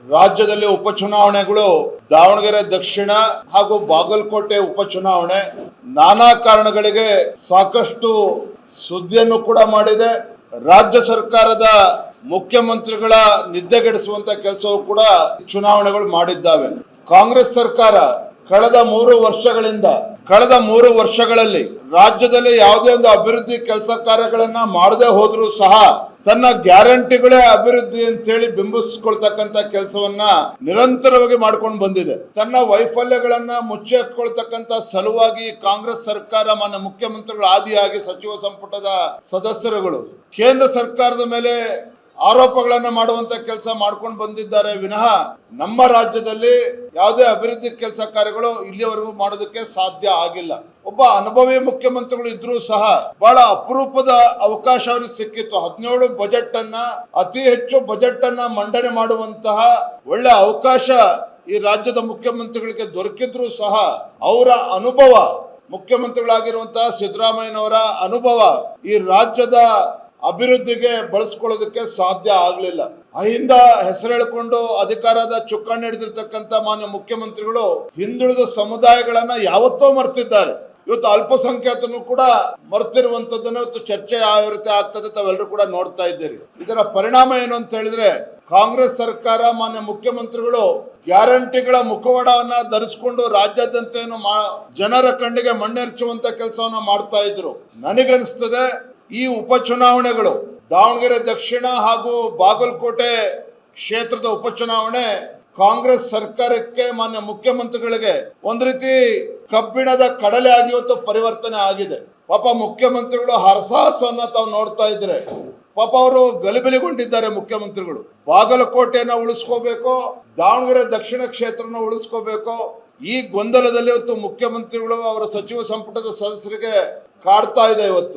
ರಾಜ್ಯದಲ್ಲಿ ಉಪಚುನಾವಣೆಗಳು ದಾವಣಗೆರೆ ದಕ್ಷಿಣ ಹಾಗೂ ಬಾಗಲಕೋಟೆ ಉಪಚುನಾವಣೆ ನಾನಾ ಕಾರಣಗಳಿಗೆ ಸಾಕಷ್ಟು ಸುದ್ದಿಯನ್ನು ಕೂಡ ಮಾಡಿದೆ. ರಾಜ್ಯ ಸರ್ಕಾರದ ಮುಖ್ಯಮಂತ್ರಿಗಳ ನಿದ್ದೆಗೆಡಿಸುವಂತ ಕೆಲಸವೂ ಕೂಡ ಚುನಾವಣೆಗಳು ಮಾಡಿದ್ದಾವೆ. ಕಾಂಗ್ರೆಸ್ ಸರ್ಕಾರ ಕಳೆದ 3 ವರ್ಷಗಳಲ್ಲಿ ರಾಜ್ಯದಲ್ಲಿ ಯಾವುದೇ ಒಂದು ಅಭಿವೃದ್ಧಿ ಕೆಲಸ ಕಾರ್ಯಗಳನ್ನ ಮಾಡದೆ ಹೋದ್ರೂ ಸಹ ತನ್ನ ಗ್ಯಾರಂಟಿಗಳೇ ಅಭಿವೃದ್ಧಿ ಅಂತ ಹೇಳಿ ಬಿಂಬಿಸ್ಕೊಳ್ತಕ್ಕಂತ ಕೆಲಸವನ್ನ ನಿರಂತರವಾಗಿ ಮಾಡ್ಕೊಂಡು ಬಂದಿದೆ. ತನ್ನ ವೈಫಲ್ಯಗಳನ್ನ ಮುಚ್ಚಿಕೊಳ್ತಕ್ಕಂತ ಸಲುವಾಗಿ ಕಾಂಗ್ರೆಸ್ ಸರ್ಕಾರ ಮಾನ್ಯ ಮುಖ್ಯಮಂತ್ರಿಗಳು ಆದಿಯಾಗಿ ಸಚಿವ ಸಂಪುಟದ ಸದಸ್ಯರುಗಳು ಕೇಂದ್ರ ಸರ್ಕಾರದ ಮೇಲೆ ಆರೋಪಗಳನ್ನ ಮಾಡುವಂತ ಕೆಲಸ ಮಾಡ್ಕೊಂಡು ಬಂದಿದ್ದಾರೆ ವಿನಃ ನಮ್ಮ ರಾಜ್ಯದಲ್ಲಿ ಯಾವುದೇ ಅಭಿವೃದ್ಧಿ ಕೆಲಸ ಕಾರ್ಯಗಳು ಇಲ್ಲಿಯವರೆಗೂ ಮಾಡೋದಕ್ಕೆ ಸಾಧ್ಯ ಆಗಿಲ್ಲ. ಒಬ್ಬ ಅನುಭವಿ ಮುಖ್ಯಮಂತ್ರಿಗಳು ಇದ್ರೂ ಸಹ ಬಹಳ ಅಪರೂಪದ ಅವಕಾಶ ಅವ್ರಿಗೆ ಸಿಕ್ಕಿತ್ತು. 17 ಬಜೆಟ್ ಅನ್ನ ಅತಿ ಹೆಚ್ಚು ಬಜೆಟ್ ಅನ್ನ ಮಂಡನೆ ಮಾಡುವಂತಹ ಒಳ್ಳೆ ಅವಕಾಶ ಈ ರಾಜ್ಯದ ಮುಖ್ಯಮಂತ್ರಿಗಳಿಗೆ ದೊರಕಿದ್ರು ಸಹ ಅವರ ಅನುಭವ, ಮುಖ್ಯಮಂತ್ರಿಗಳಾಗಿರುವಂತಹ ಸಿದ್ದರಾಮಯ್ಯನವರ ಅನುಭವ ಈ ರಾಜ್ಯದ ಅಭಿವೃದ್ಧಿಗೆ ಬಳಸ್ಕೊಳ್ಳೋದಕ್ಕೆ ಸಾಧ್ಯ ಆಗ್ಲಿಲ್ಲ. ಅಹಿಂದ ಹೆಸರು ಹೇಳಿಕೊಂಡು ಅಧಿಕಾರದ ಚುಕ್ಕಾಣಿ ಹಿಡಿದಿರ್ತಕ್ಕಂಥ ಮಾನ್ಯ ಮುಖ್ಯಮಂತ್ರಿಗಳು ಹಿಂದುಳಿದ ಸಮುದಾಯಗಳನ್ನ ಯಾವತ್ತೋ ಮರ್ತಿದ್ದಾರೆ. ಇವತ್ತು ಅಲ್ಪಸಂಖ್ಯಾತನು ಕೂಡ ಮರ್ತಿರುವಂತದ್ದನ್ನು ಇವತ್ತು ಚರ್ಚೆ ಯಾವ ರೀತಿ ಆಗ್ತದೆ ತಾವೆಲ್ಲರೂ ಕೂಡ ನೋಡ್ತಾ ಇದ್ದೀರಿ. ಇದರ ಪರಿಣಾಮ ಏನು ಅಂತ ಹೇಳಿದ್ರೆ ಕಾಂಗ್ರೆಸ್ ಸರ್ಕಾರ ಮಾನ್ಯ ಮುಖ್ಯಮಂತ್ರಿಗಳು ಗ್ಯಾರಂಟಿಗಳ ಮುಖವಾಡವನ್ನ ಧರಿಸಿಕೊಂಡು ರಾಜ್ಯಾದ್ಯಂತ ಏನು ಜನರ ಕಣ್ಣಿಗೆ ಮಣ್ಣೆರಚುವಂತ ಕೆಲಸವನ್ನ ಮಾಡ್ತಾ ಇದ್ರು. ನನಗನ್ನಿಸ್ತದೆ ಈ ಉಪಚುನಾವಣೆಗಳು ದಾವಣಗೆರೆ ದಕ್ಷಿಣ ಹಾಗೂ ಬಾಗಲಕೋಟೆ ಕ್ಷೇತ್ರದ ಉಪಚುನಾವಣೆ ಕಾಂಗ್ರೆಸ್ ಸರ್ಕಾರಕ್ಕೆ ಮಾನ್ಯ ಮುಖ್ಯಮಂತ್ರಿಗಳಿಗೆ ಒಂದ್ ರೀತಿ ಕಬ್ಬಿಣದ ಕಡಲೆ ಆಗಿ ಇವತ್ತು ಪರಿವರ್ತನೆ ಆಗಿದೆ. ಪಾಪ ಮುಖ್ಯಮಂತ್ರಿಗಳು ಹರಸಾಹಸವನ್ನ ತಾವು ನೋಡ್ತಾ ಇದ್ರೆ ಪಾಪ ಅವರು ಗಲಿಬಿಲಿಗೊಂಡಿದ್ದಾರೆ. ಮುಖ್ಯಮಂತ್ರಿಗಳು ಬಾಗಲಕೋಟೆಯನ್ನ ಉಳಿಸ್ಕೋಬೇಕು, ದಾವಣಗೆರೆ ದಕ್ಷಿಣ ಕ್ಷೇತ್ರನ ಉಳಿಸ್ಕೋಬೇಕು, ಈ ಗೊಂದಲದಲ್ಲಿ ಇವತ್ತು ಮುಖ್ಯಮಂತ್ರಿಗಳು ಅವರ ಸಚಿವ ಸಂಪುಟದ ಸದಸ್ಯರಿಗೆ ಕಾಡ್ತಾ ಇದೆ ಇವತ್ತು.